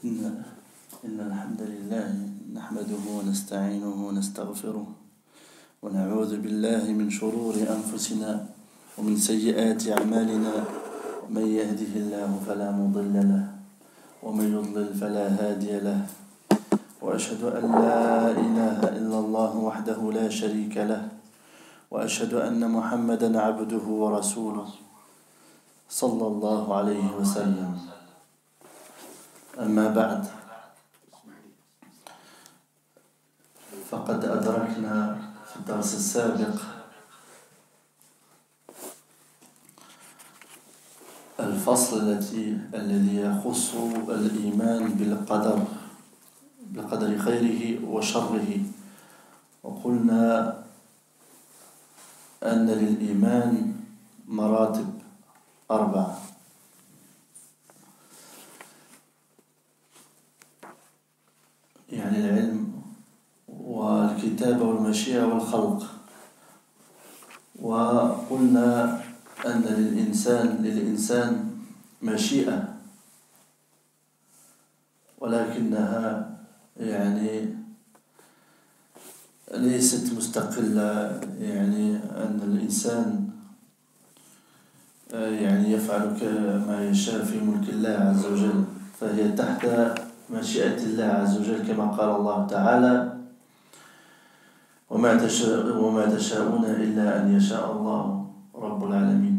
إن الحمد لله نحمده ونستعينه ونستغفره ونعوذ بالله من شرور أنفسنا ومن سيئات أعمالنا. من يهده الله فلا مضل له ومن يضلل فلا هادي له، وأشهد أن لا إله إلا الله وحده لا شريك له، وأشهد أن محمدا عبده ورسوله صلى الله عليه وسلم. أما بعد، فقد أدركنا في الدرس السابق الفصل الذي يخص الإيمان بقدر خيره وشره، وقلنا أن للإيمان مراتب 4. يعني العلم والكتابة والمشيئة والخلق. وقلنا أن للإنسان مشيئة، ولكنها يعني ليست مستقلة، يعني أن الإنسان يعني يفعل ما يشاء في ملك الله عز وجل، فهي تحت مشيئة الله عز وجل، كما قال الله تعالى: وما تشاءون إلا أن يشاء الله رب العالمين.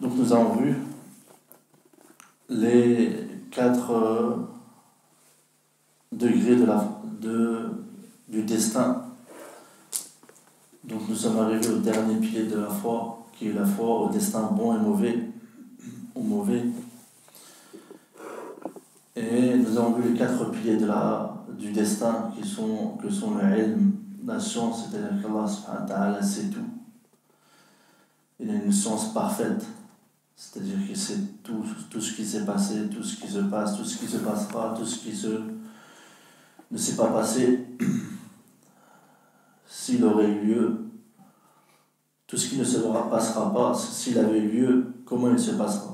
Donc nous avons vu les 4 degrés du destin. Donc nous sommes arrivés au dernier pilier de la foi, qui est la foi au destin bon et mauvais, ou mauvais. Et nous avons vu les 4 piliers du destin que sont le ilm, la science, c'est-à-dire qu'Allah subhanahu wa ta'ala sait tout. Il a une science parfaite, c'est-à-dire qu'il sait tout ce qui s'est passé, tout ce qui se passe, tout ce qui se passera, tout ce qui ne s'est pas passé, s'il aurait eu lieu, tout ce qui ne se passera pas, s'il avait eu lieu, comment il se passera.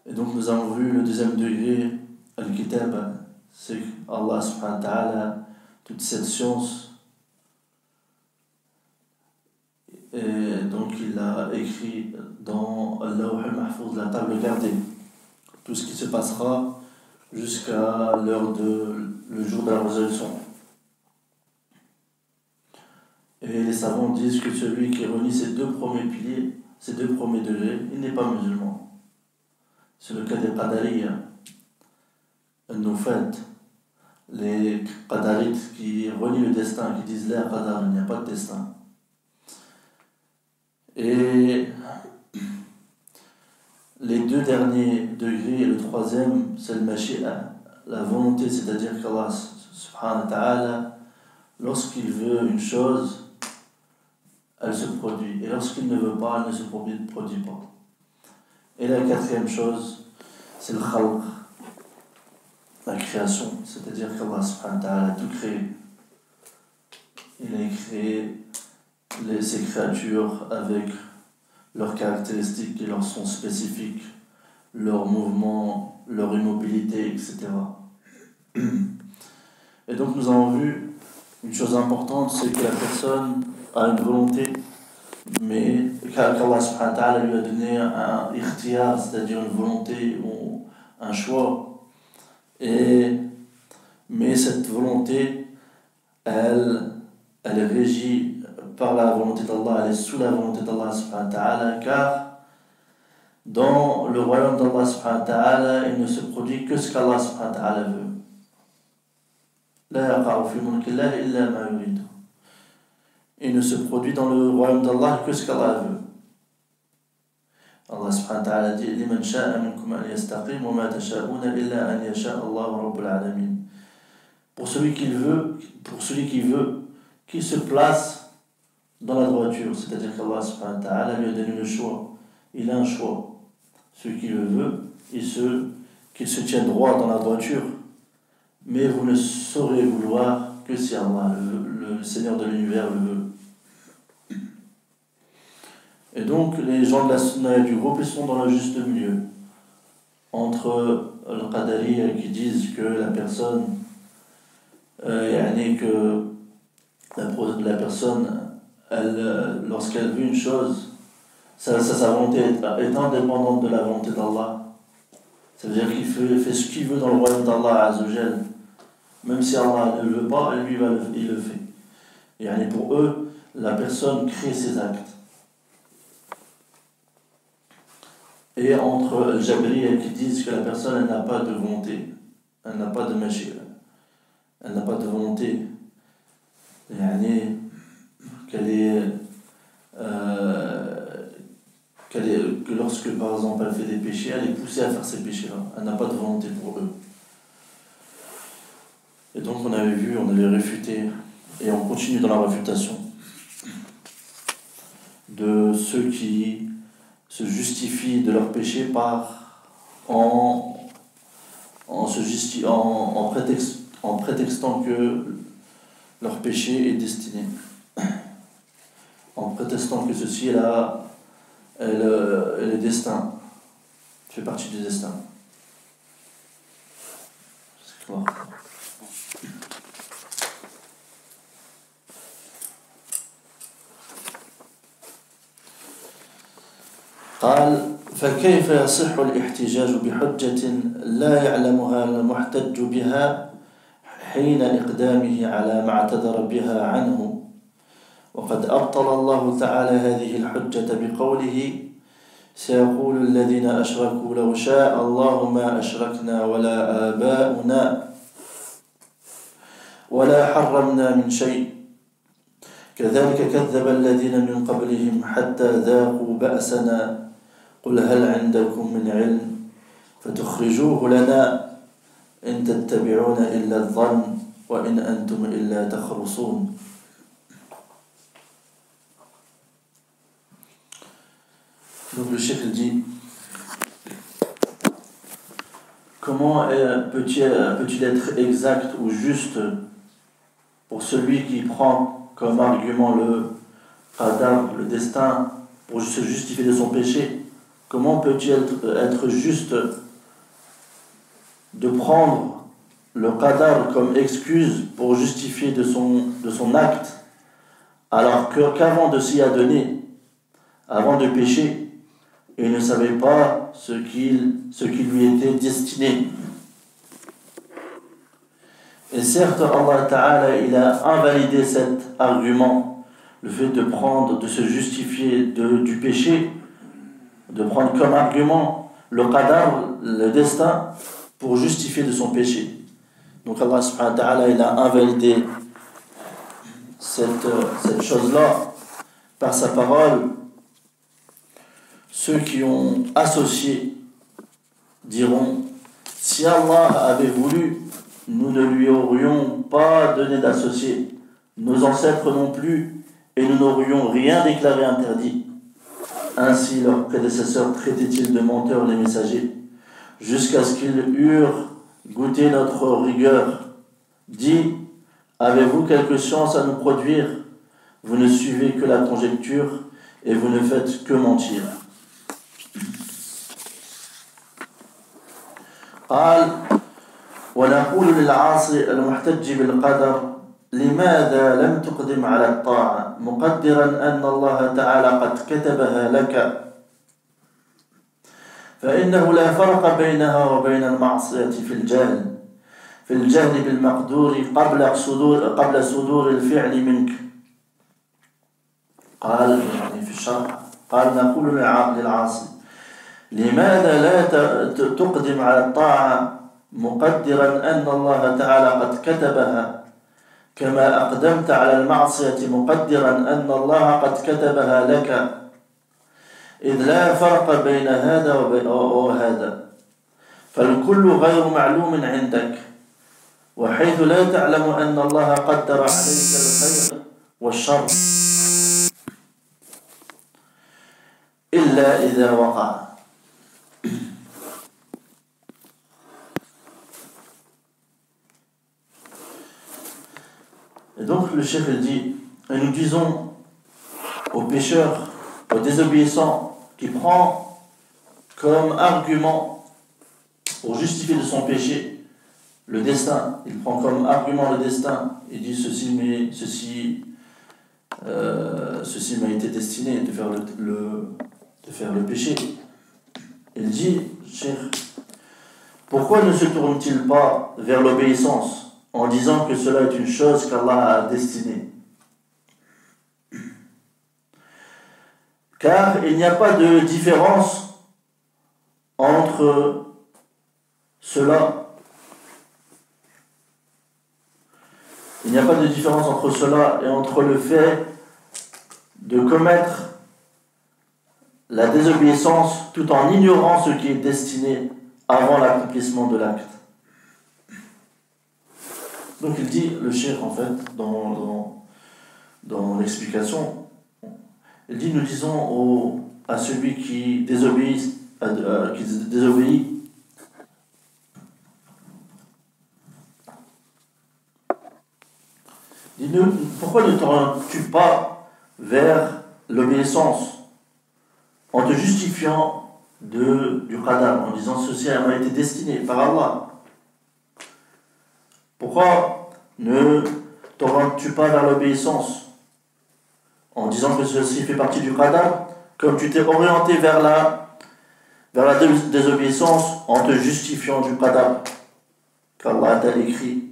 Et donc nous avons vu le deuxième degré, Al-Kitab, c'est Allah subhanahu wa ta'ala, toute cette science, et donc il a écrit dans Al-Lawh al-Mahfouz, la table gardée, tout ce qui se passera jusqu'à le jour de la résurrection. Et les savants disent que celui qui renie ces 2 premiers piliers, ces 2 premiers degrés, il n'est pas musulman. C'est le cas des Qadariya, Al-Nufat, les Qadarites qui renient le destin, qui disent la Qadar, il n'y a pas de destin. Et les 2 derniers degrés, et le 3e, c'est le Mashi'a, la volonté, c'est-à-dire qu'Allah subhanahu wa ta'ala, lorsqu'il veut une chose, elle se produit. Et lorsqu'il ne veut pas, elle ne se produit pas. Et la 4e chose, c'est le khalq, la création, c'est-à-dire qu'Allah subhanahu wa ta'ala a tout créé. Il a créé ces créatures avec leurs caractéristiques et leurs sons spécifiques, leurs mouvements, leur immobilité, etc. Et donc nous avons vu une chose importante, c'est que la personne a une volonté, mais qu'Allah subhanahu wa ta'ala lui a donné un ikhtiyar, c'est-à-dire une volonté ou un choix. Mais cette volonté, elle est régie par la volonté d'Allah, elle est sous la volonté d'Allah subhanahu wa ta'ala, car dans le royaume d'Allah subhanahu wa ta'ala, il ne se produit que ce qu'Allah subhanahu wa ta'ala veut. La yaqa'u fi mulkillah illa ma yurid. Il ne se produit dans le royaume d'Allah que ce qu'Allah veut. Allah subhanahu wa ta'ala dit: liman sha'a minkum an yastaqim wa ma tasha'una illa an yasha Allah rabbul alamin. Pour celui qui veut qu'il se place dans la droiture, c'est-à-dire qu'Allah subhanahu wa ta'ala lui a donné le choix. Il a un choix. Celui qui le veut, qu'il se tienne droit dans la droiture. Mais vous ne saurez vouloir que si Allah, le Seigneur de l'univers, le veut. Et donc les gens de la sunna et du groupe, ils sont dans le juste milieu. Entre le qadariya qui disent que la personne, que la personne, lorsqu'elle veut une chose, sa volonté est indépendante de la volonté d'Allah. Ça veut dire qu'il fait ce qu'il veut dans le royaume d'Allah Azzawajal. Même si Allah ne le veut pas, lui il le fait. Et pour eux, la personne crée ses actes. Et entre le Jabriya qui disent que la personne elle n'a pas de volonté, elle n'a pas de mashia, elle n'a pas de volonté, que lorsque par exemple elle fait des péchés, elle est poussée à faire ces péchés-là. Elle n'a pas de volonté pour eux. Et donc on avait réfuté, et on continue dans la réfutation de ceux qui se justifient de leurs péchés en prétextant que leur péché est destiné. En prétextant que ceci est destin, fait partie du destin. C'est clair. قال فكيف يصح الاحتجاج بحجة لا يعلمها المحتج بها حين إقدامه على ما اعتذر بها عنه وقد أبطل الله تعالى هذه الحجة بقوله سيقول الذين أشركوا لو شاء الله ما أشركنا ولا آباؤنا ولا حرمنا من شيء كذلك كذب الذين من قبلهم حتى ذاقوا بأسنا قل هل عندكم من علم فتخرجوه لنا إن تتبعون إلا الظن وإن أنتم إلا تخرصون. Donc le cheikh dit, comment peut-il être exact ou juste pour celui qui prend comme argument le qadar, le destin, pour se justifier de son péché? Comment peut-il être juste de prendre le qadar comme excuse pour justifier de son acte, alors qu'avant de s'y adonner, avant de pécher, il ne savait pas ce qui lui était destiné. Et certes, Allah Ta'ala, il a invalidé cet argument, le fait de se justifier du péché, de prendre comme argument le qadar, le destin, pour justifier de son péché. Donc Allah Subhanahu wa Ta'ala, il a invalidé cette chose-là par sa parole. Ceux qui ont associé diront, si Allah avait voulu, nous ne lui aurions pas donné d'associé, nos ancêtres non plus, et nous n'aurions rien déclaré interdit. Ainsi leurs prédécesseurs traitaient-ils de menteurs les messagers, jusqu'à ce qu'ils eurent goûté notre rigueur. Dis, avez-vous quelque science à nous produire? Vous ne suivez que la conjecture, et vous ne faites que mentir. قال ونقول للعاصي المحتج بالقدر لماذا لم تقدم على الطاعة مقدرا أن الله تعالى قد كتبها لك فإنه لا فرق بينها وبين المعصية في الجهل بالمقدور قبل صدور الفعل منك. قال في الشرح قال نقول للعاصي لماذا لا تقدم على الطاعة مقدرا أن الله تعالى قد كتبها كما أقدمت على المعصية مقدرا أن الله قد كتبها لك إذ لا فرق بين هذا وهذا فالكل غير معلوم عندك وحيث لا تعلم أن الله قدر عليك الخير والشر إلا إذا وقع. Et donc le cheikh dit, et nous disons aux pécheurs au désobéissant qui prend comme argument pour justifier de son péché le destin, il prend comme argument le destin, il dit ceci m'a été destiné de faire le péché. Il dit, cher, pourquoi ne se tourne-t-il pas vers l'obéissance en disant que cela est une chose qu'Allah a destinée? Car il n'y a pas de différence entre cela. Il n'y a pas de différence entre cela et entre le fait de commettre la désobéissance tout en ignorant ce qui est destiné avant l'accomplissement de l'acte. Donc il dit, le cheikh en fait, dans l'explication, il dit, nous disons à celui qui désobéit, dis-nous, pourquoi ne t'orientes-tu pas vers l'obéissance en te justifiant du qadar, en disant ceci m'a été destiné par Allah? Pourquoi ne t'orientes-tu pas vers l'obéissance en disant que ceci fait partie du qadar, comme tu t'es orienté vers la désobéissance en te justifiant du qadar qu'Allah t'a écrit?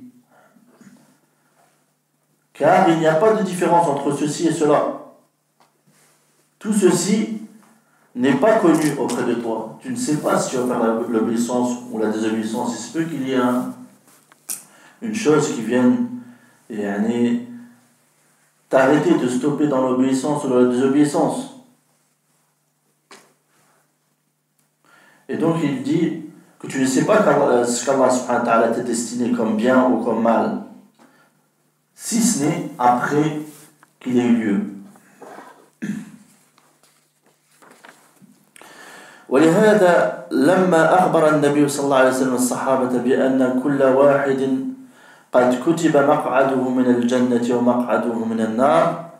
Car il n'y a pas de différence entre ceci et cela. Tout ceci n'est pas connu auprès de toi. Tu ne sais pas si tu vas faire l'obéissance ou la désobéissance. Il se peut qu'il y ait une chose qui vienne t'arrêter, de stopper dans l'obéissance ou dans la désobéissance. Et donc il dit que tu ne sais pas ce qu'Allah subhanahu wa ta'ala t'a destiné comme bien ou comme mal, si ce n'est après qu'il ait eu lieu. ولهذا لما أخبر النبي صلى الله عليه وسلم الصحابة بأن كل واحد قد كتب مقعده من الجنة ومقعده من النار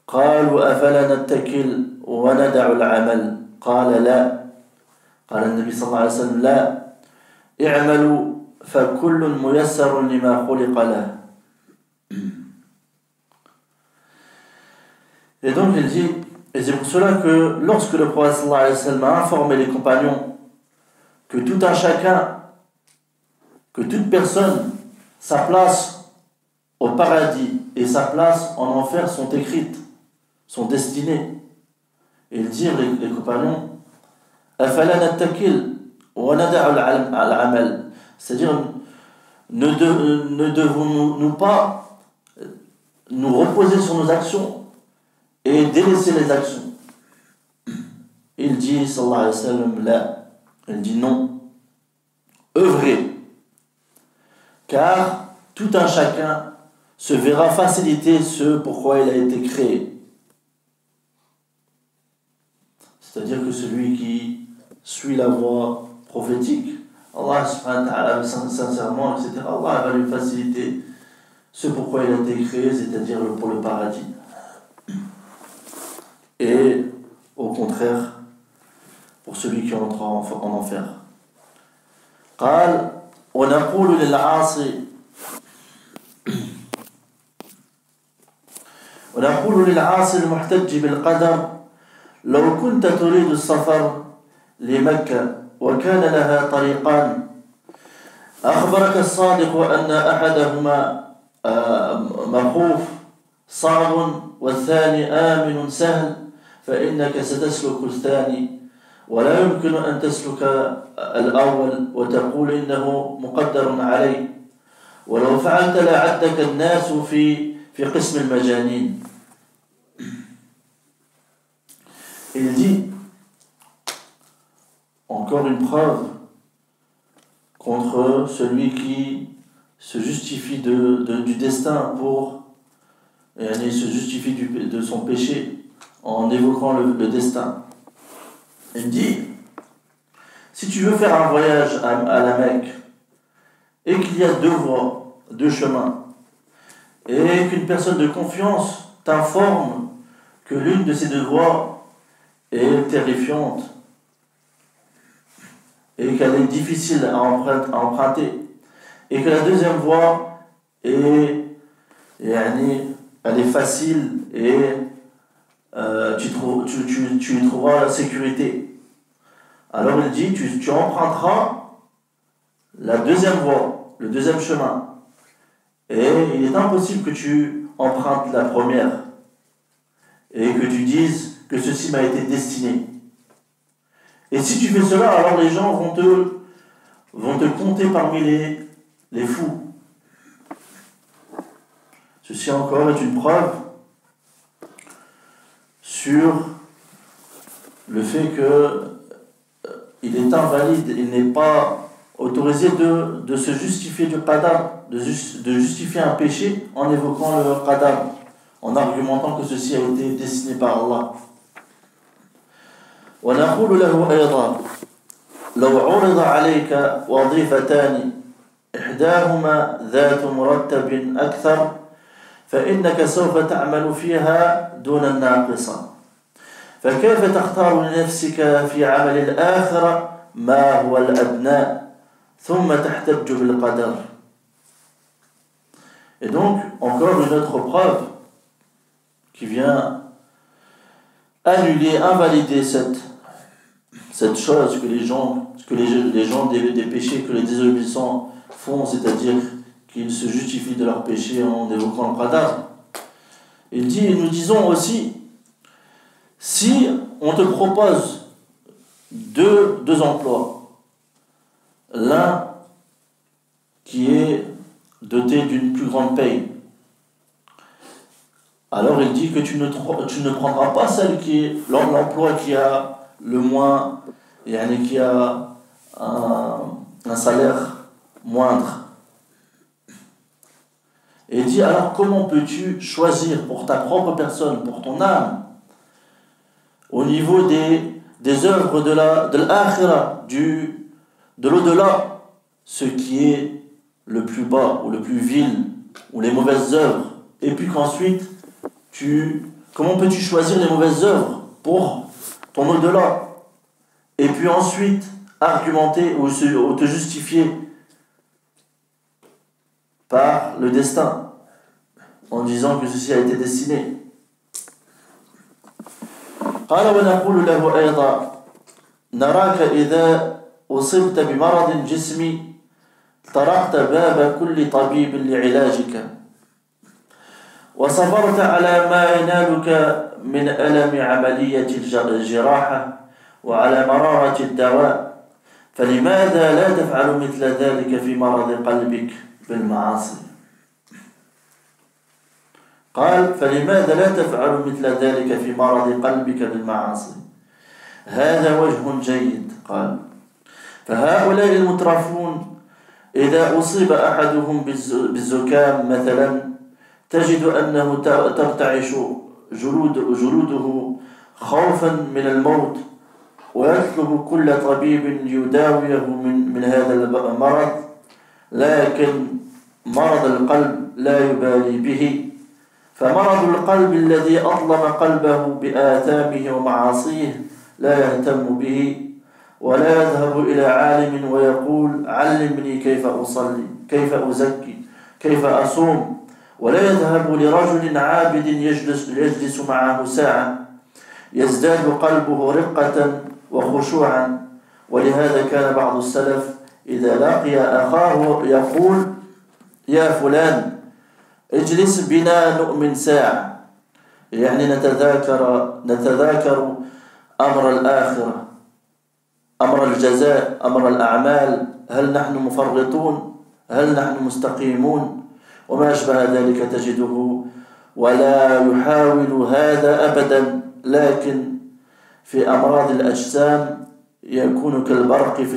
قالوا أفلا نتكل وندع العمل؟ قال لا. قال النبي صلى الله عليه وسلم لا اعملوا فكل ميسر لما خلق له. Et donc il dit, et c'est pour cela que lorsque le prophète sallallahu alayhi wa sallam a informé les compagnons que tout un chacun, que toute personne, sa place au paradis et sa place en enfer sont écrites, sont destinées, et ils dirent les compagnons, afala nattakil wa nada'u al-amal, c'est-à-dire ne devons-nous pas nous reposer sur nos actions et délaisser les actions? Il dit, sallallahu alayhi wa sallam, là, il dit non, œuvrez, car tout un chacun se verra faciliter ce pourquoi il a été créé. C'est-à-dire que celui qui suit la voie prophétique, Allah subhanahu wa ta'ala, sincèrement, etc., Allah va lui faciliter ce pourquoi il a été créé, c'est-à-dire pour le paradis. Et au contraire, pour celui qui entre en enfer. قال ونقول للعاصي المحتج بالقدر لو كنت تريد السفر لمكة وكان لها طريقان أخبرك الصادق أن أحدهما مخوف صعب والثاني آمن سهل فإنك ستسلك الثاني ولا يمكن أن تسلك الأول وتقول إنه مقدر علي ولو فعلت لعدك الناس في قسم المجانين. Il dit encore une preuve contre celui qui se justifie du destin et se justifie de son péché en évoquant le destin. Il dit, si tu veux faire un voyage à la Mecque et qu'il y a deux voies, deux chemins, et qu'une personne de confiance t'informe que l'une de ces deux voies est terrifiante et qu'elle est difficile à emprunter, et que la deuxième voie est, elle est facile et tu y trouveras la sécurité. Alors il dit, tu emprunteras la deuxième voie, le deuxième chemin. Et il est impossible que tu empruntes la première et que tu dises que ceci m'a été destiné. Et si tu fais cela, alors les gens vont te compter parmi les fous. Ceci encore est une preuve sur le fait que il est invalide, il n'est pas autorisé de se justifier du qadar, de justifier un péché en évoquant le qadar, en argumentant que ceci a été destiné par Allah. ونقول له أيضا لو عرض عليك وظيفتان إحداهما ذات مرتب أكثر فإنك سوف تعمل فيها دون الناقصة فكيف تختار لنفسك في عمل الآخرة ما هو الأدنى ثم تحتج بالقدر. Et donc, encore une autre preuve qui vient annuler, invalider cette chose que les gens des péchés que les désobéissants font, c'est-à-dire qu'ils se justifient de leurs péchés en évoquant le qadar. Il dit, et nous disons aussi, si on te propose deux emplois, l'un qui est doté d'une plus grande paye, alors il dit que tu ne prendras pas l'emploi qui a le moins, qui a un salaire moindre. Et il dit, alors comment peux-tu choisir pour ta propre personne, pour ton âme, au niveau des œuvres de l'akhira, de l'au-delà, ce qui est le plus bas ou le plus vil, ou les mauvaises œuvres, et puis qu'ensuite, comment peux-tu choisir les mauvaises œuvres pour ton au-delà, et puis ensuite argumenter ou te justifier par le destin en disant que ceci a été destiné. قال ونقول له أيضا نراك إذا أصبت بمرض جسمي طرقت باب كل طبيب لعلاجك وصبرت على ما ينالك من ألم عملية الجراحة وعلى مرارة الدواء فلماذا لا تفعل مثل ذلك في مرض قلبك بالمعاصي؟ قال فلماذا لا تفعل مثل ذلك في مرض قلبك بالمعاصي؟ هذا وجه جيد. قال فهؤلاء المترفون إذا أصيب أحدهم بالزكام مثلا تجد أنه ترتعش جلوده خوفا من الموت ويطلب كل طبيب يداويه من هذا المرض لكن مرض القلب لا يبالي به فمرض القلب الذي أظلم قلبه بآثامه ومعاصيه لا يهتم به ولا يذهب إلى عالم ويقول علمني كيف أصلي كيف أزكي كيف أصوم ولا يذهب لرجل عابد يجلس معه ساعة يزداد قلبه رقة وخشوعا ولهذا كان بعض السلف إذا لقي أخاه يقول يا فلان اجلس بنا نؤمن ساعة نتذاكر أمر الآخرة أمر الجزاء أمر الأعمال هل نحن مفرطون هل نحن مستقيمون وما أشبه ذلك تجده ولا يحاول هذا أبدا لكن في أمراض الأجسام يكون كالبرق في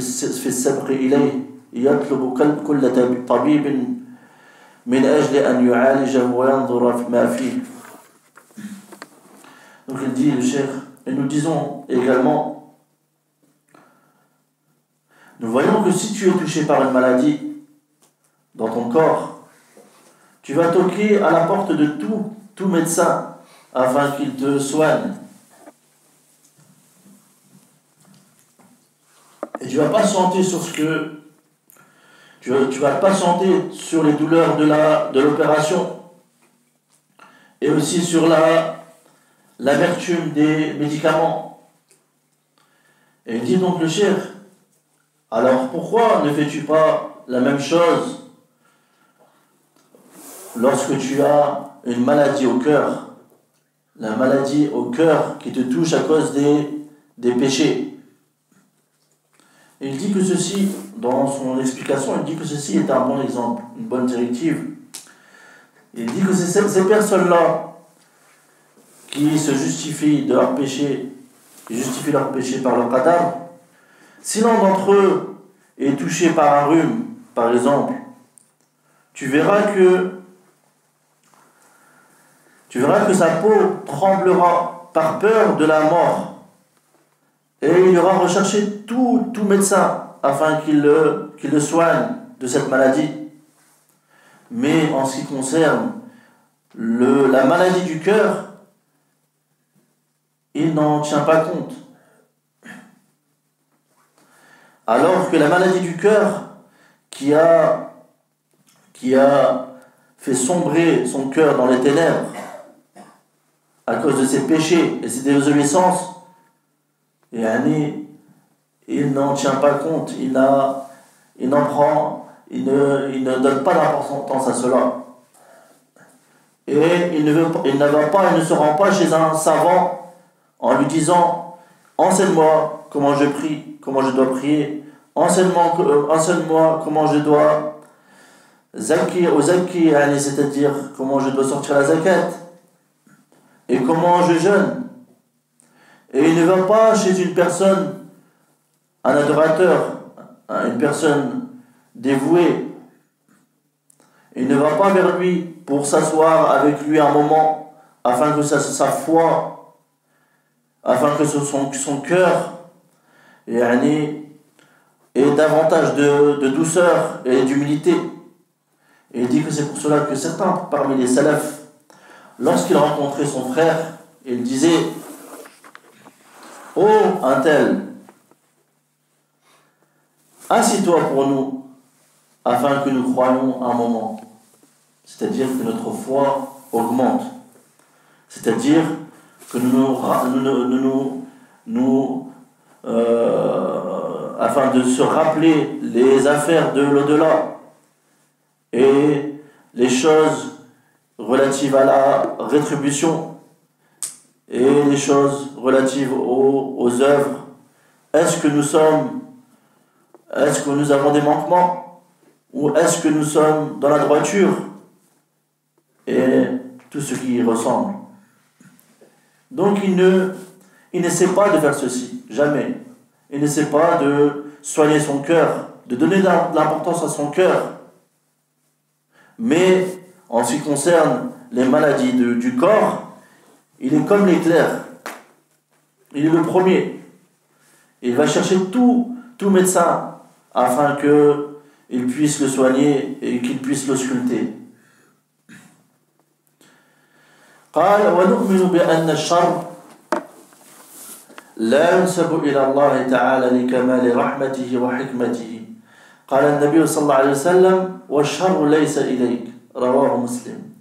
السبق إليه يطلب كل طبيب من أجل أن يعالجه وينظر ما فيه. Donc il dit le cheikh, et nous disons également, nous voyons que si tu es touché par une maladie dans ton corps, tu vas toquer à la porte de tout médecin afin qu'il te soigne. Et tu vas patienter sur ce que tu vas patienter sur les douleurs de l'opération et aussi sur l'amertume des médicaments. Et il dit donc le cheikh, alors pourquoi ne fais-tu pas la même chose lorsque tu as une maladie au cœur, la maladie au cœur qui te touche à cause des péchés? Et il dit que ceci, dans son explication, il dit que ceci est un bon exemple, une bonne directive. Il dit que c'est ces personnes-là qui se justifient de leur péché, qui justifient leur péché par leur qadar. Si l'un d'entre eux est touché par un rhume, par exemple, tu verras que sa peau tremblera par peur de la mort. Et il ira rechercher tout médecin afin qu'il le soigne de cette maladie. Mais en ce qui concerne la maladie du cœur, il n'en tient pas compte. Alors que la maladie du cœur, qui a fait sombrer son cœur dans les ténèbres à cause de ses péchés et ses désobéissances, il n'en tient pas compte, il ne donne pas d'importance à cela. Et il ne se rend pas chez un savant en lui disant « Enseigne-moi comment je prie, comment je dois prier, enseigne-moi comment je dois zaki, c'est-à-dire comment je dois sortir la zakat, et comment je jeûne. » Et il ne va pas chez une personne, un adorateur, une personne dévouée. Il ne va pas vers lui pour s'asseoir avec lui un moment, afin que sa foi, afin que son cœur ait davantage de douceur et d'humilité. Et il dit que c'est pour cela que certains parmi les salafs, lorsqu'ils rencontraient son frère, ils disaient « Oh, un tel, assis-toi pour nous, afin que nous croyions un moment. » C'est-à-dire que notre foi augmente. C'est-à-dire que afin de se rappeler les affaires de l'au-delà et les choses relatives à la rétribution et les choses relatives aux œuvres. Est-ce que nous avons des manquements, ou est-ce que nous sommes dans la droiture, et tout ce qui y ressemble. Donc il n'essaie pas de faire ceci, jamais. Il n'essaie pas de soigner son cœur, de donner de l'importance à son cœur. Mais en ce qui concerne les maladies du corps, il est comme l'éclair. Il est le premier. Il va chercher tout médecin afin qu'il puisse le soigner et qu'il puisse l'ausculter. قال ونؤمن بأن الشر لا ينسب إلى الله تعالى لكمال رحمته وحكمته. قال النبي صلى الله عليه وسلم والشر ليس إليك، رواه مسلم.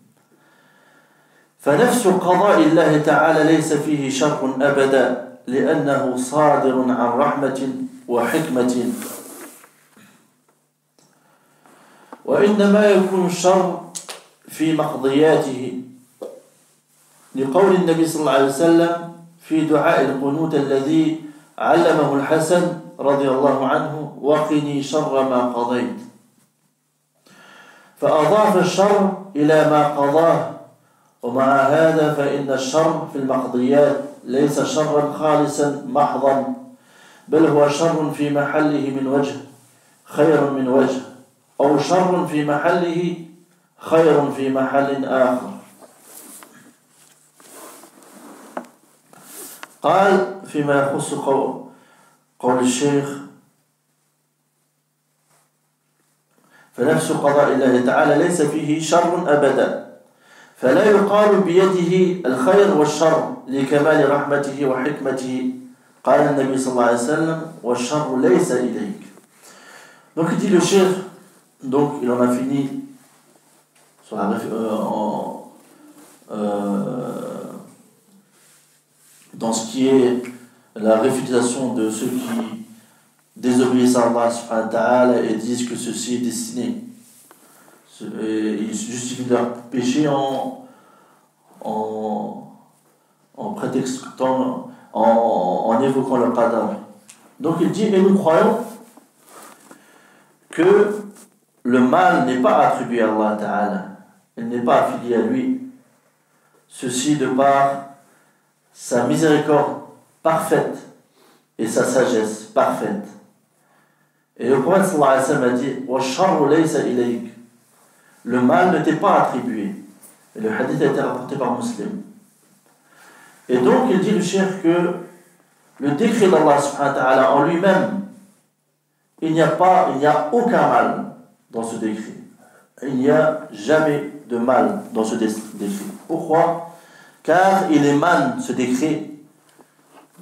فنفس قضاء الله تعالى ليس فيه شر أبدا، لأنه صادر عن رحمة وحكمة. وإنما يكون الشر في مقضياته، لقول النبي صلى الله عليه وسلم في دعاء القنوت الذي علمه الحسن رضي الله عنه وقني شر ما قضيت، فأضاف الشر إلى ما قضاه. ومع هذا فإن الشر في المقضيات ليس شرا خالصا محضا، بل هو شر في محله من وجه خير من وجه، أو شر في محله خير في محل آخر. قال فيما يخص قول الشيخ فنفس قضاء الله تعالى ليس فيه شر أبدا، فلا يقال بيده الخير والشر لكمال رحمته وحكمته قال النبي صلى الله عليه وسلم والشر ليس إليك. Donc il dit le cheikh, donc il en a fini sur la, dans ce qui est la réfutation de ceux qui désobéissent à Allah subhanahu wa ta'ala et disent que ceci est destiné. Et ils justifient leur péché en prétextant, en évoquant le qadar. Donc il dit, et nous croyons que le mal n'est pas attribué à Allah ta'ala, il n'est pas affilié à lui. Ceci de par sa miséricorde parfaite et sa sagesse parfaite. Et le prophète sallallahu alayhi wa sallam a dit « Wa sharru laysa ilayk » le mal ne t'est pas attribué. Et le hadith a été rapporté par Muslim. Et donc il dit le cheikh que le décret d'Allah subhanahu wa ta'ala en lui-même, il n'y a aucun mal dans ce décret. Il n'y a jamais de mal dans ce décret. Pourquoi? Car il émane ce décret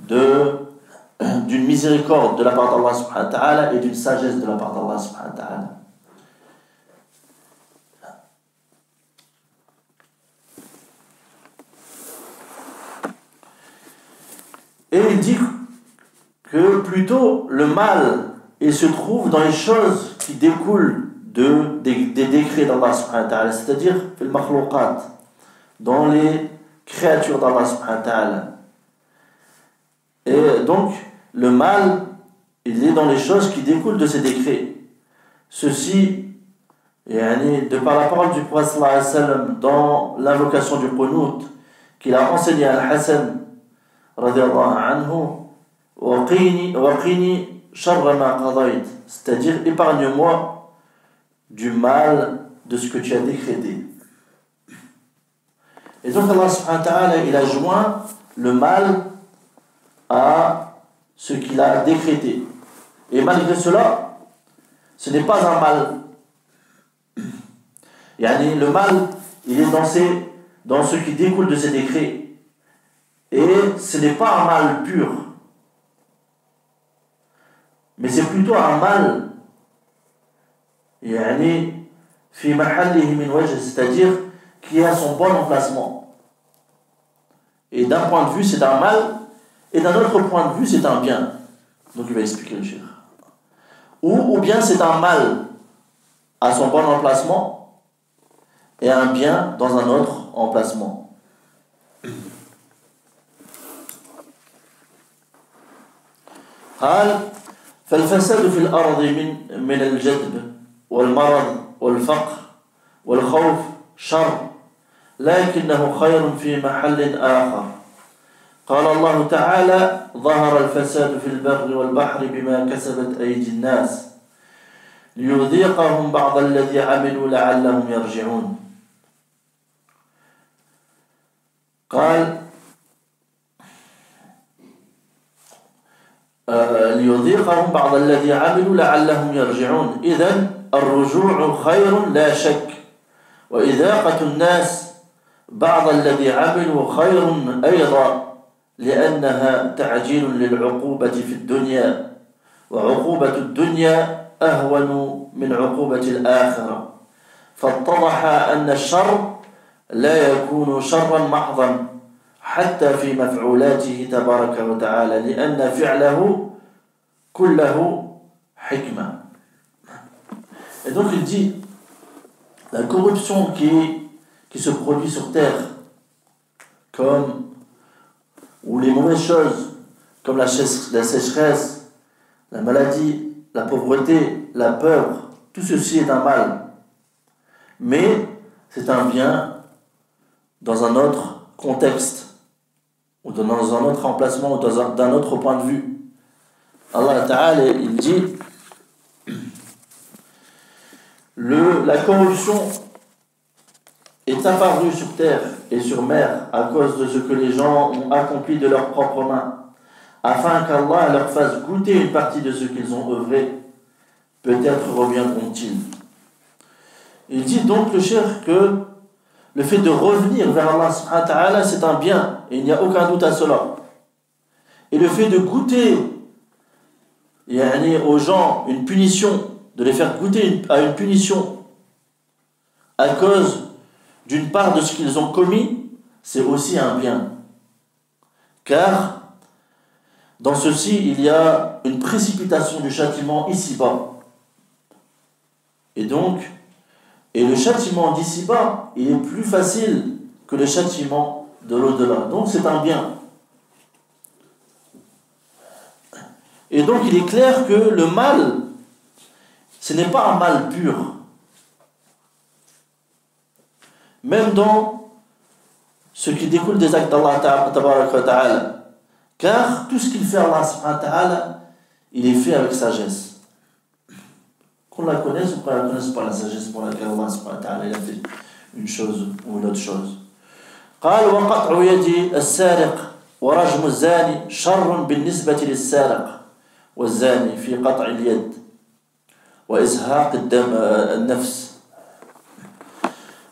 d'une miséricorde de la part d'Allah subhanahu wa ta'ala et d'une sagesse de la part d'Allah subhanahu wa ta'ala. Et il dit que plutôt le mal, il se trouve dans les choses qui découlent des décrets d'Allah subhanahu wa ta'ala, c'est-à-dire fil makhlouqat, dans les créatures d'Allah subhanahu wa ta'ala. Et donc le mal, il est dans les choses qui découlent de ces décrets. Ceci, de par la parole du prophète sallallahu alayhi wa sallam dans l'invocation du qunut qu'il a enseigné à Al-Hassan radiyallahu anhu, waqini sharra ma qadayt, c'est-à-dire épargne-moi du mal de ce que tu as décrété. Et donc Allah subhanahu wa ta'ala, il a joint le mal à ce qu'il a décrété. Et malgré cela, ce n'est pas un mal. Le mal, il est dans ce qui découle de ces décrets. Et ce n'est pas un mal pur. Mais c'est plutôt un mal, fi mahallihi min wajh, c'est-à-dire qui a son bon emplacement. Et d'un point de vue, c'est un mal, et d'un autre point de vue, c'est un bien. Donc il va expliquer le cheikh. Ou bien c'est un mal à son bon emplacement, et un bien dans un autre emplacement. قال فالفساد في الأرض من الجدب والمرض والفقر والخوف شر لكنه خير في محل آخر. قال الله تعالى ظهر الفساد في البر والبحر بما كسبت أيدي الناس ليذيقهم بعض الذي عملوا لعلهم يرجعون. قال ليذيقهم بعض الذي عملوا لعلهم يرجعون. إذن الرجوع خير لا شك، وإذاقة الناس بعض الذي عملوا خير أيضا، لأنها تعجيل للعقوبة في الدنيا، وعقوبة الدنيا أهون من عقوبة الآخرة. فاتضح أن الشر لا يكون شرا محضا حتى في مفعولاته تبارك وتعالى، لأن فعله كله حكمة. Et donc il dit, la corruption qui se produit sur terre, ou les mauvaises choses, comme la sécheresse, la maladie, la pauvreté, la peur, tout ceci est un mal. Mais c'est un bien dans un autre contexte, ou dans un autre emplacement, ou d'un autre point de vue. Allah Ta'ala, il dit, la corruption est apparue sur terre et sur mer à cause de ce que les gens ont accompli de leurs propres mains, afin qu'Allah leur fasse goûter une partie de ce qu'ils ont œuvré. Peut-être reviendront-ils. Il dit donc le cheikh que le fait de revenir vers Allah subhanahu wa ta'ala, c'est un bien, et il n'y a aucun doute à cela. Et le fait de goûter aux gens une punition, de les faire goûter à une punition à cause d'une part de ce qu'ils ont commis, c'est aussi un bien. Car dans ceci, il y a une précipitation du châtiment ici-bas. Et le châtiment d'ici-bas, il est plus facile que le châtiment de l'au-delà. Donc c'est un bien. Et donc il est clair que le mal, ce n'est pas un mal pur. Même dans ce qui découle des actes d'Allah Ta'ala. Car tout ce qu'il fait Allah Subhanahu wa Ta'ala, il est fait avec sagesse. Qu'on la connaisse ou qu'on la connaisse pas, la sagesse pour laquelle Allah Subhanahu wa Ta'ala il a fait une chose ou une autre chose. قال وقطع يد السارق ورجم الزاني شر بالنسبة للسارق والزاني في قطع اليد وإزهاق النفس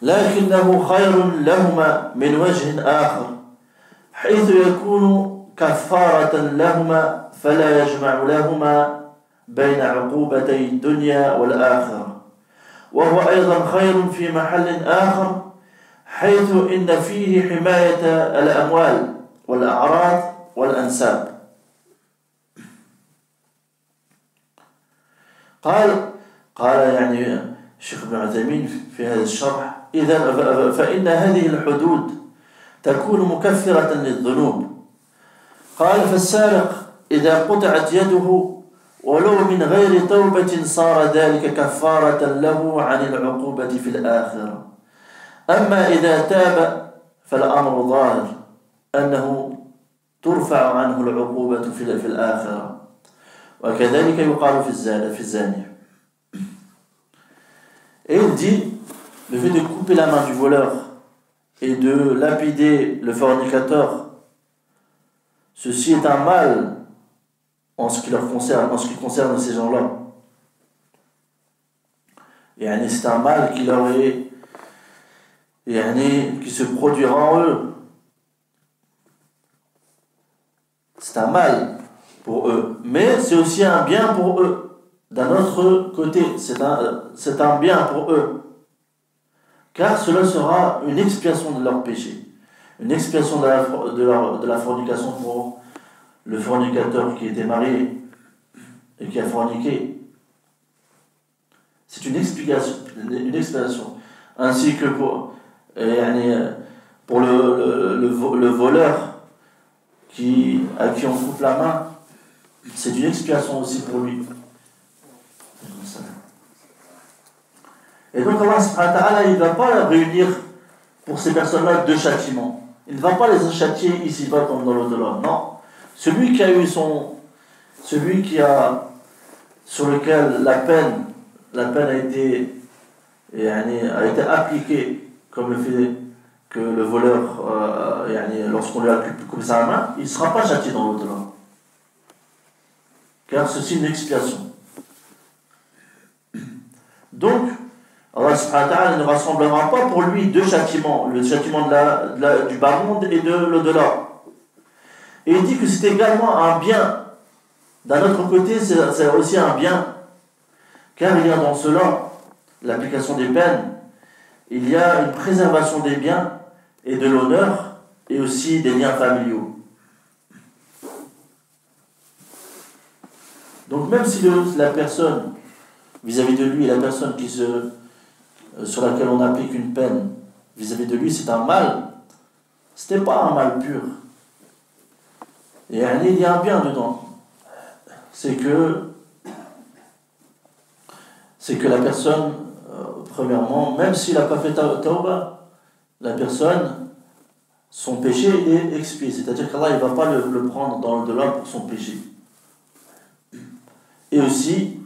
لكنه خير لهما من وجه آخر حيث يكون كفارة لهما فلا يجمع لهما بين عقوبتي الدنيا والآخرة وهو أيضا خير في محل آخر حيث إن فيه حماية الأموال والأعراض والأنساب قال يعني الشيخ ابن عثيمين في هذا الشرح إذا فإن هذه الحدود تكون مكفرة للذنوب قال فالسارق إذا قطعت يده ولو من غير توبة صار ذلك كفارة له عن العقوبة في الآخرة أما إذا تاب فالأمر ظاهر أنه ترفع عنه العقوبة في الآخرة وكذلك يقال في الزاني. Et il dit, le fait de couper la main du voleur et de lapider le fornicateur, ceci est un mal en ce qui concerne ces gens-là. Et c'est un mal qui leur est qui se produira en eux. C'est un mal pour eux, mais c'est aussi un bien pour eux. D'un autre côté, c'est un bien pour eux, car cela sera une expiation de leur péché, une expiation de la fornication pour le fornicateur qui était marié et qui a forniqué. C'est une expiation, ainsi que pour le voleur à qui on coupe la main, c'est une expiation aussi pour lui. Et donc Allah subhanahu wa ta'ala, il ne va pas réunir pour ces personnes-là deux châtiments. Il ne va pas les châtier ici-bas comme dans l'au-delà. Non. Celui sur lequel la peine a été appliquée, comme le fait que le voleur, lorsqu'on lui a coupé sa main, il ne sera pas châtié dans l'au-delà. Car ceci est une expiation. Donc, Allah subhanahu wa ta'ala ne rassemblera pas pour lui deux châtiments, le châtiment du bas monde et de l'au-delà. Et il dit que c'est également un bien. D'un autre côté, c'est aussi un bien, car il y a dans cela l'application des peines, il y a une préservation des biens et de l'honneur, et aussi des liens familiaux. Donc même si la personne, vis-à-vis de lui, la personne sur laquelle on applique une peine, vis-à-vis de lui, c'est un mal, ce n'est pas un mal pur. Et il y a un bien dedans. C'est que la personne, premièrement, même s'il n'a pas fait tawbah, la personne, son péché est expié. C'est-à-dire qu'Allah ne va pas le prendre dans l'au-delà pour son péché. Et aussi,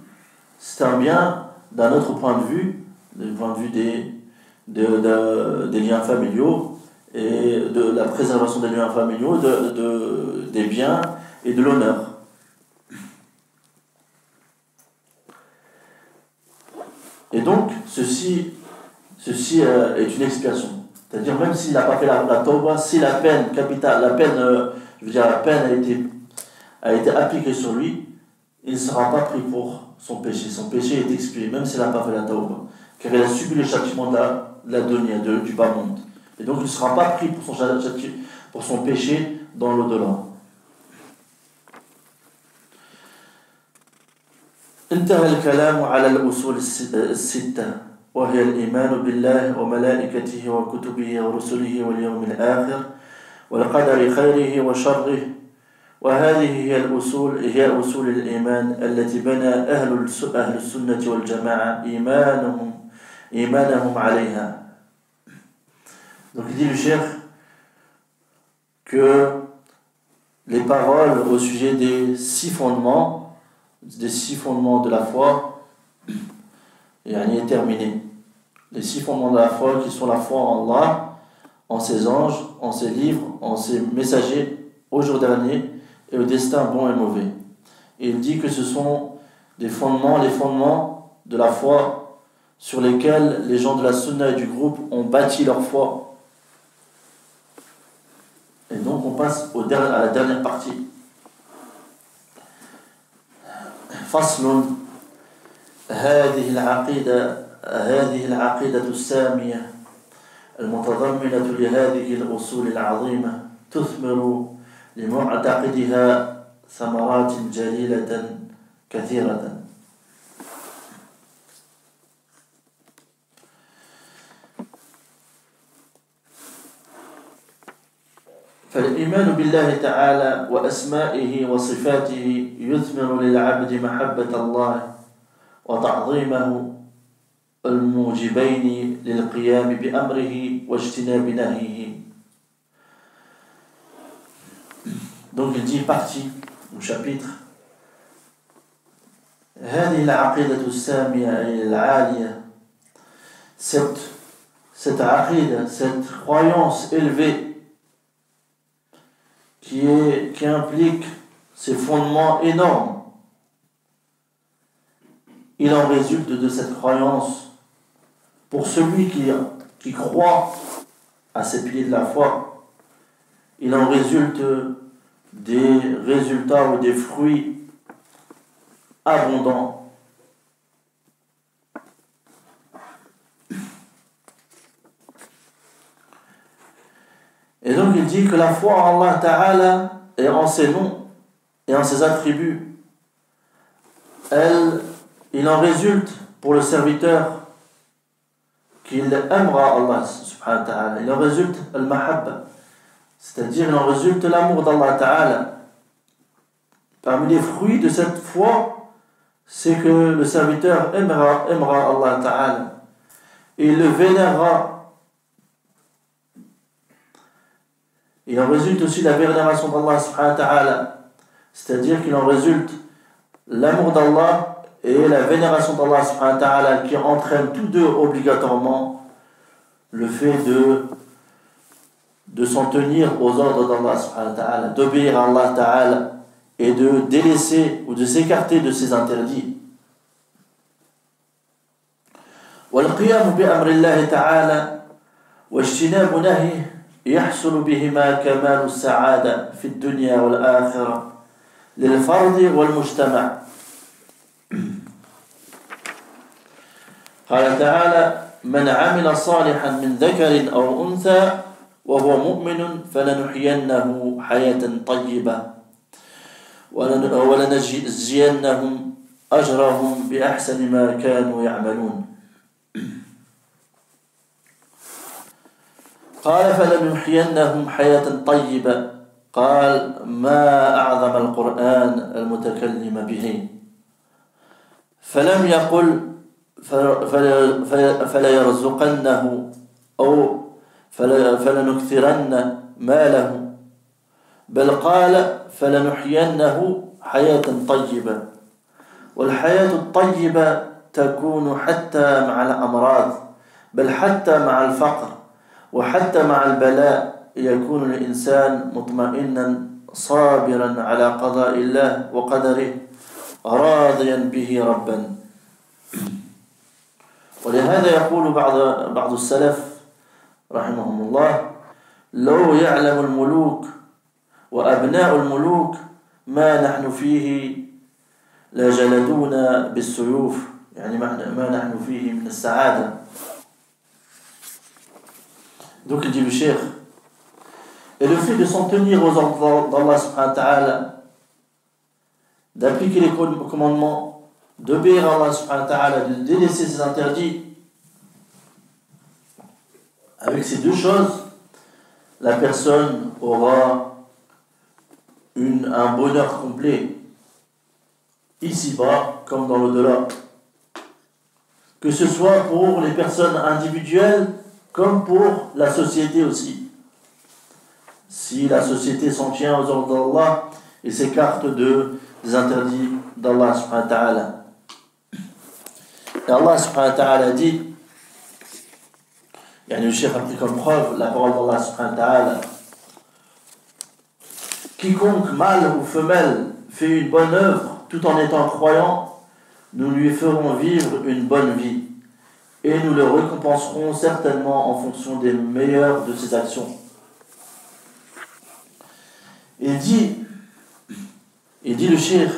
c'est un bien d'un autre point de vue, du point de vue des liens familiaux et de la préservation des liens familiaux, des biens et de l'honneur. Et donc, ceci est une expiation. C'est-à-dire, même s'il n'a pas fait la tawbah, si la peine capitale, la peine a été a été appliquée sur lui, il ne sera pas pris pour son péché. Son péché est expié, même s'il n'a pas fait la tawbah, car il a subi le châtiment de la dunya, du bas monde. Et donc il ne sera pas pris pour son péché dans l'au-delà. انتهى الكلام على الأصول الستة وهي الإيمان بالله وملائكته وكتبه ورسله واليوم الآخر والقدر خيره وشره وهذه هي أصول الإيمان التي بنى أهل السنة والجماعة إيمانهم عليها. Donc il dit le cheikh que les paroles au sujet des 6 fondements de la foi est terminé. Les 6 fondements de la foi qui sont la foi en Allah, en ses anges, en ses livres, en ses messagers, au jour dernier et au destin bon et mauvais. Et il dit que ce sont les fondements de la foi sur lesquels les gens de la sunna et du groupe ont bâti leur foi. Et donc on passe à la dernière partie. فصل هذه العقيدة السامية المتضمنة لهذه الأصول العظيمة تثمر لمعتقدها ثمرات جليلة كثيرة. فالإيمان بالله تعالى وأسمائه وصفاته يثمر للعبد محبة الله وتعظيمه الموجبين للقيام بأمره واجتناب نهيه. Donc il dit partie au chapitre هذه العقيدة السامية أي العالية, cette aqida, cette croyance élevée qui implique ces fondements énormes, il en résulte de cette croyance, pour celui qui croit à ces piliers de la foi, il en résulte des résultats ou des fruits abondants. Et donc il dit que la foi en Allah Ta'ala et en ses noms et en ses attributs, il en résulte pour le serviteur qu'il aimera Allah subhanahu wa ta'ala. Il en résulte al-mahabba, c'est-à-dire il en résulte l'amour d'Allah Ta'ala. Parmi les fruits de cette foi, c'est que le serviteur aimera Allah Ta'ala et il le vénérera. Il en résulte aussi la vénération d'Allah subhanahu wa ta'ala, c'est-à-dire qu'il en résulte l'amour d'Allah et la vénération d'Allah subhanahu wa ta'ala, qui entraînent tous deux obligatoirement le fait de s'en tenir aux ordres d'Allah subhanahu wa ta'ala, d'obéir à Allah ta'ala et de délaisser ou de s'écarter de ses interdits. والقيام بأمر الله تعالى واجتناب نهيه يحصل بهما كمال السعادة في الدنيا والآخرة للفرد والمجتمع. قال تعالى: من عمل صالحا من ذكر أو أنثى وهو مؤمن فلنحيينه حياة طيبة ولنجزينهم أجرهم بأحسن ما كانوا يعملون. قال: فلنحيينهم حياة طيبة. قال: ما أعظم القرآن المتكلم به. فلم يقل فليرزقنه أو فلنكثرن ماله، بل قال: فلنحيينه حياة طيبة. والحياة الطيبة تكون حتى مع الأمراض، بل حتى مع الفقر وحتى مع البلاء يكون الإنسان مطمئنا صابرا على قضاء الله وقدره راضيا به ربا. ولهذا يقول بعض السلف رحمهم الله: لو يعلم الملوك وأبناء الملوك ما نحن فيه لجلدونا بالسيوف يعني ما نحن فيه من السعادة. Donc il dit le cheikh, et le fait de s'en tenir aux ordres d'Allah subhanahu wa ta'ala, d'appliquer les commandements, d'obéir à Allah subhanahu wa ta'ala, de délaisser ses interdits, avec ces deux choses, la personne aura un bonheur complet, ici-bas comme dans l'au-delà. Que ce soit pour les personnes individuelles comme pour la société aussi. Si la société s'en tient aux ordres d'Allah et s'écarte des interdits d'Allah subhanahu wa ta'ala. Et Allah subhanahu wa ta'ala dit, le cheikh a pris comme preuve la parole d'Allah subhanahu wa ta'ala, quiconque mâle ou femelle fait une bonne œuvre tout en étant croyant, nous lui ferons vivre une bonne vie et nous le récompenserons certainement en fonction des meilleures de ses actions. Il dit le cheikh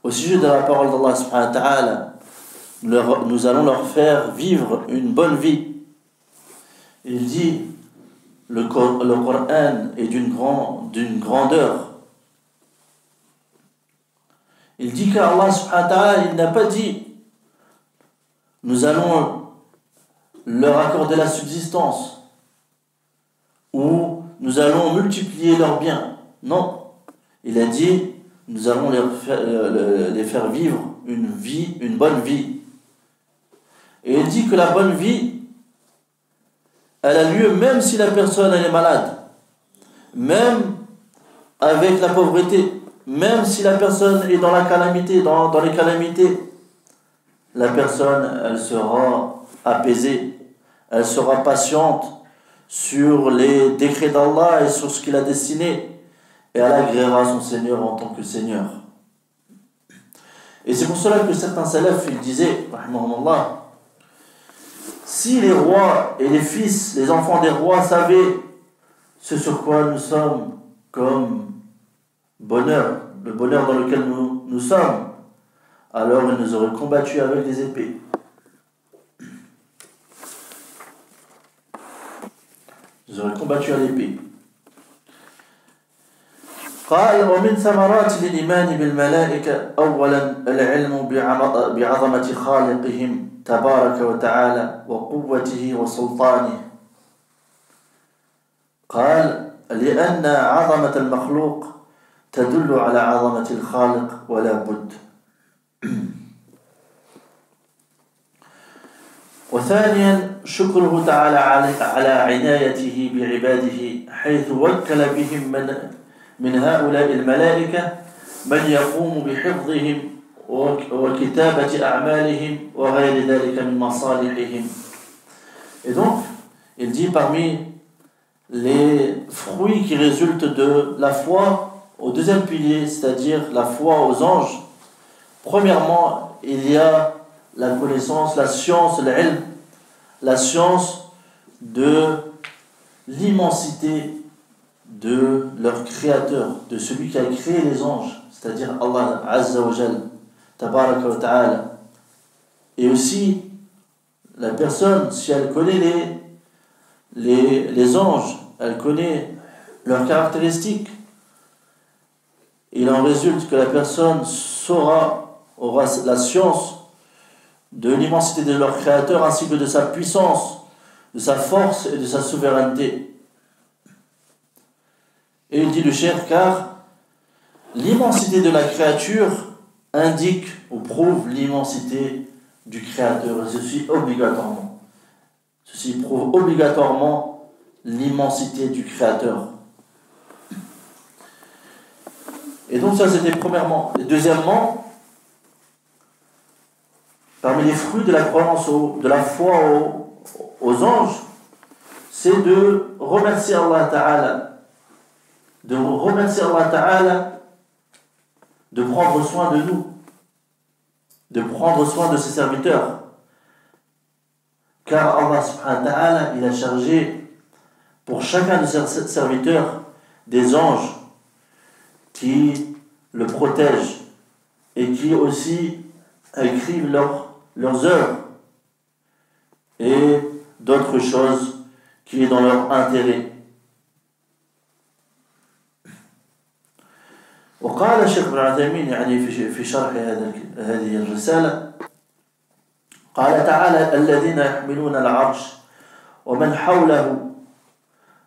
au sujet de la parole d'Allah subhanahu wa ta'ala, nous allons leur faire vivre une bonne vie. Il dit le Coran est d'une grandeur. Il dit qu'Allah subhanahu wa ta'ala, il n'a pas dit nous allons leur accorder la subsistance ou nous allons multiplier leurs biens. Non, il a dit nous allons les faire vivre une bonne vie. Et il dit que la bonne vie, elle a lieu même si la personne elle est malade, même avec la pauvreté, même si la personne est dans la calamité, dans les calamités. La personne, elle sera apaisée, elle sera patiente sur les décrets d'Allah et sur ce qu'il a destiné, et elle agréera son Seigneur en tant que Seigneur. Et c'est pour cela que certains salafs, ils disaient, rahimahumullah, si les rois et les fils, les enfants des rois savaient ce sur quoi nous sommes comme bonheur, le bonheur dans lequel nous sommes, alors ils nous auraient combattus avec des épées. Ils auraient combattu à l'épée. قال ومن ثمرات الإيمان بالملائكة أولا العلم بعظمة خالقهم تبارك وتعالى وقوته وسلطانه. قال لأن عظمة المخلوق تدل على عظمة الخالق ولا بد. وثانيا شكره تعالى على عنايته بعباده حيث وكل بهم من هؤلاء الملائكة من يقوم بحفظهم وكتابة أعمالهم وغير ذلك من مصالحهم. Et donc, il dit parmi les fruits qui résultent de la foi au deuxième pilier, c'est-à-dire la foi aux anges, premièrement, il y a la connaissance, la science, l'ilm, la science de l'immensité de leur créateur, de celui qui a créé les anges, c'est-à-dire Allah Azza wa Jal, Tabaraka wa Ta'ala. Et aussi, la personne, si elle connaît les anges, elle connaît leurs caractéristiques, il en résulte que la personne aura la science de l'immensité de leur créateur ainsi que de sa puissance, de sa force et de sa souveraineté. Et il dit le cheikh, car l'immensité de la créature indique ou prouve l'immensité du créateur. Ceci prouve obligatoirement l'immensité du créateur. Et donc ça c'était premièrement. Et deuxièmement, parmi les fruits de la croyance, de la foi aux anges, c'est de remercier Allah Ta'ala, de prendre soin de nous, de prendre soin de ses serviteurs. Car Allah subhanahu wa ta'ala, il a chargé pour chacun de ses serviteurs des anges qui le protègent et qui aussi écrivent leurs œuvres et d'autres choses qui est dans leur intérêt. وقال الشيخ ابن عثيمين يعني في شرح هذه الرسالة قال تعالى الذين يحملون العرش ومن حوله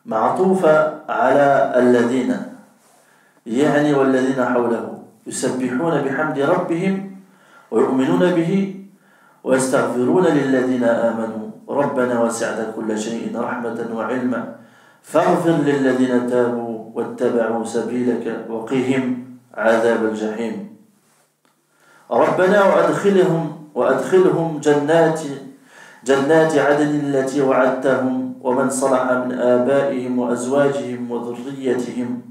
معطوفة على الذين يعني والذين حوله يسبحون بحمد ربهم ويؤمنون به ويستغفرون للذين آمنوا ربنا وسعت كل شيء رحمة وعلما فاغفر للذين تابوا واتبعوا سبيلك وقهم عذاب الجحيم ربنا وأدخلهم جنات عدن التي وعدتهم ومن صلح من آبائهم وأزواجهم وذريتهم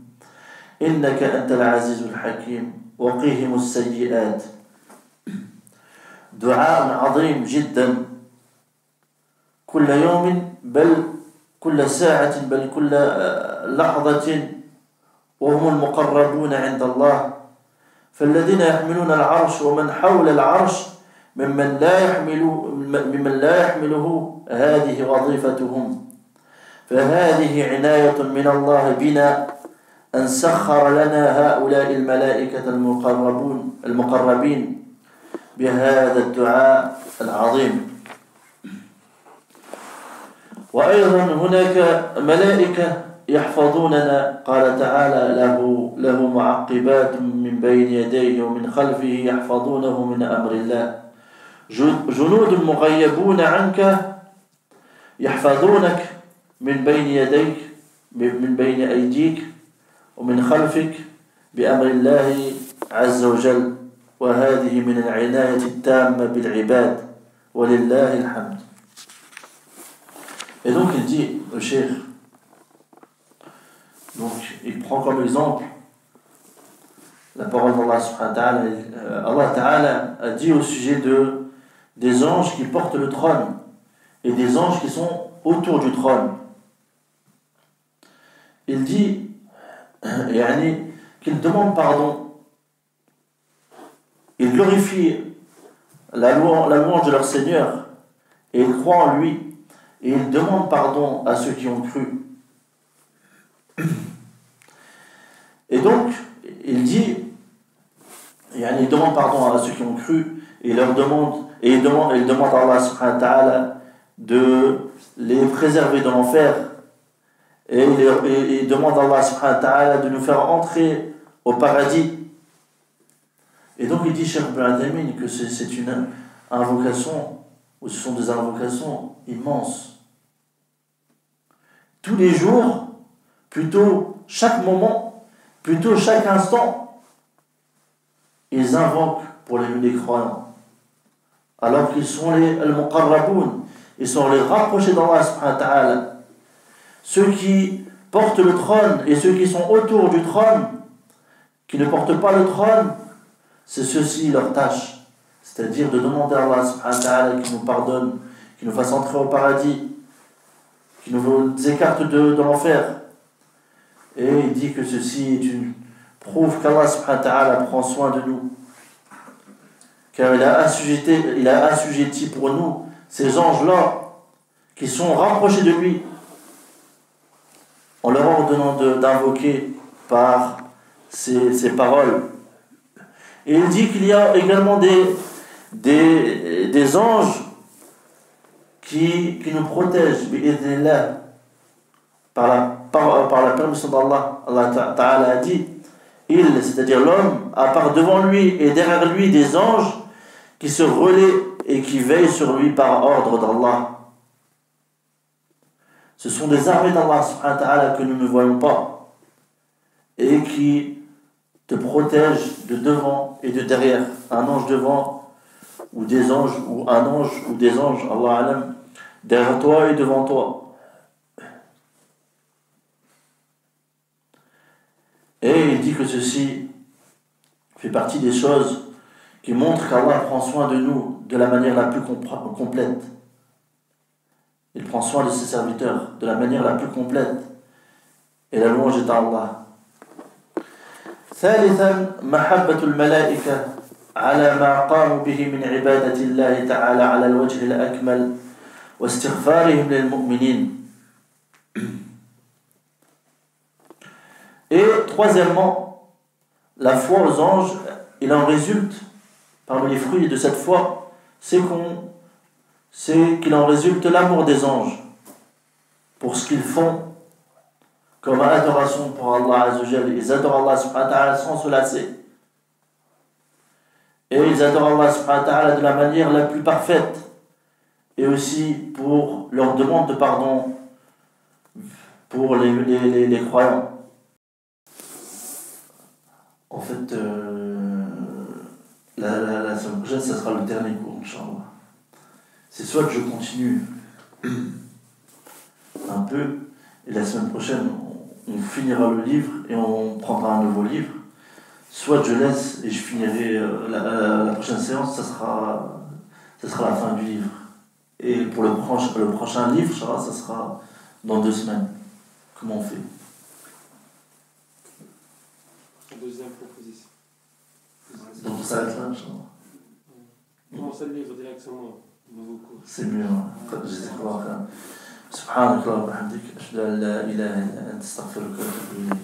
إنك أنت العزيز الحكيم وقهم السيئات. دعاء عظيم جدا كل يوم بل كل ساعة بل كل لحظة وهم المقربون عند الله فالذين يحملون العرش ومن حول العرش ممن لا يحمله هذه وظيفتهم فهذه عناية من الله بنا أن سخر لنا هؤلاء الملائكة المقربين بهذا الدعاء العظيم. وأيضا هناك ملائكة يحفظوننا قال تعالى له معقبات من بين يديه ومن خلفه يحفظونه من أمر الله جنود مغيبون عنك يحفظونك من بين يديك من بين أيديك ومن خلفك بأمر الله عز وجل وهذه من العناية التامة بالعباد ولله الحمد. Et donc il dit, le cheikh, donc il prend comme exemple la parole d'Allah subhanahu wa ta'ala. Allah ta'ala a dit au sujet des anges qui portent le trône et des anges qui sont autour du trône. Il dit qu'ils demandent pardon, ils glorifient la louange de leur Seigneur et ils croient en lui et ils demandent pardon à ceux qui ont cru. Et donc il dit ils demandent pardon à ceux qui ont cru et ils demandent à Allah subhanahu wa ta'ala de les préserver de l'enfer et ils demandent à Allah subhanahu wa ta'ala de nous faire entrer au paradis. Et donc il dit Cheikh Ibn Uthaymin que c'est une invocation, ou ce sont des invocations immenses. Tous les jours, plutôt chaque moment, plutôt chaque instant, ils invoquent pour les croyants. Alors qu'ils sont les al-muqarraboun, ils sont les rapprochés d'Allah subhanahu wa ta'ala. Ceux qui portent le trône et ceux qui sont autour du trône, qui ne portent pas le trône, c'est ceci leur tâche. C'est-à-dire de demander à Allah subhanahu wa ta'ala qu'il nous pardonne, qu'il nous fasse entrer au paradis, qu'il nous écarte de l'enfer. Et il dit que ceci prouve qu'Allah subhanahu wa ta'ala prend soin de nous. Car il a assujetti pour nous ces anges-là qui sont rapprochés de lui en leur ordonnant d'invoquer par ces paroles. Et il dit qu'il y a également des anges qui nous protègent par la permission d'Allah. Allah Ta'ala a dit c'est-à-dire l'homme, à part devant lui et derrière lui des anges qui se relaient et qui veillent sur lui par ordre d'Allah. Ce sont des armées d'Allah subhanahu wa ta'ala que nous ne voyons pas et qui te protègent de devant et de derrière. Un ange devant ou des anges ou un ange ou des anges, Allah alam, derrière toi et devant toi. Et il dit que ceci fait partie des choses qui montrent qu'Allah prend soin de nous de la manière la plus complète. Il prend soin de ses serviteurs de la manière la plus complète. Et la louange est à Allah. ثالثا محبة الملائكة على ما قاموا به من عبادة الله تعالى على الوجه الأكمل واستغفارهم للمؤمنين. Et troisièmement, la foi aux anges, il en résulte, parmi les fruits de cette foi, c'est qu'il en résulte l'amour des anges pour ce qu'ils font comme adoration pour Allah Azza wa Jalla. Ils adorent Allah subhanahu wa ta'ala sans se lasser. Et ils adorent Allah subhanahu wa ta'ala de la manière la plus parfaite. Et aussi pour leur demande de pardon pour les croyants. En fait, la semaine prochaine, ça sera le dernier cours, Inch'Allah. C'est soit que je continue un peu, et la semaine prochaine, on finira le livre et on prendra un nouveau livre. Soit je laisse et je finirai la prochaine séance, ça sera la fin du livre. Et pour le prochain livre, ça sera dans 2 semaines. Comment on fait? Deuxième proposition. Donc ça s'arrête là, Inch'Allah. Commencez le livre directement, nouveau cours. C'est mieux, سبحانك اللهم وبحمدك أشهد أن لا إله إلا أنت أستغفرك وأتوب إليك.